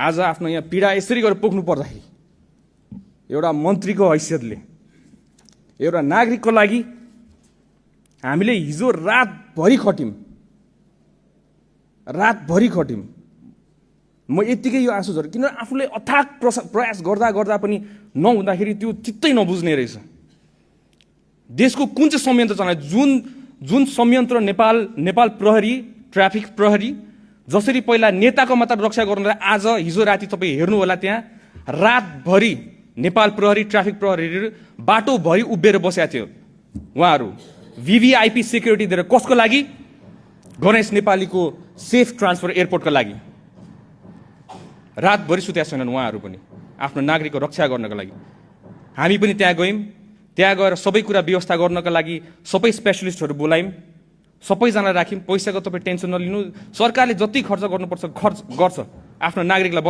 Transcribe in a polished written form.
आज आफ्नो यहाँ पीडा यसरी गरेर पोख्नु पर्दाखेरि एउटा मन्त्रीको हैसियतले एउटा नागरिकको लागि हामीले हिजो रातभरि खट्यौं। म यतिकै यो आँसु झर्यो किनभने आफूले अथाक प्रयास गर्दा पनि नहुँदाखेरि त्यो चित्तै नबुझ्ने रहेछ। देशको कुन चाहिँ संयन्त्र चलाए, जुन संयन्त्र नेपाल प्रहरी, ट्राफिक प्रहरी जसरी पहिला नेताको मात्र रक्षा गर्नुलाई आज हिजो राति तपाईँ हेर्नु होला, त्यहाँ रातभरि नेपाल प्रहरी, ट्राफिक प्रहरीहरू बाटोभरि उभिएर बसेका थियो। उहाँहरू VVIP सेक्युरिटी दिएर कसको लागि? गणेश नेपालीको सेफ ट्रान्सफर एयरपोर्टको लागि। रातभरि सुतेका छैनन् उहाँहरू पनि आफ्नो नागरिकको रक्षा गर्नको लागि। हामी पनि त्यहाँ गयौँ, त्यहाँ गएर सबै कुरा व्यवस्था गर्नको लागि सबै स्पेशलिस्टहरू बोलायौँ, सबैजना राख्यौँ। पैसाको तपाईँ टेन्सन नलिनु, सरकारले जति खर्च गर्नुपर्छ खर्च गर्छ आफ्नो नागरिकलाई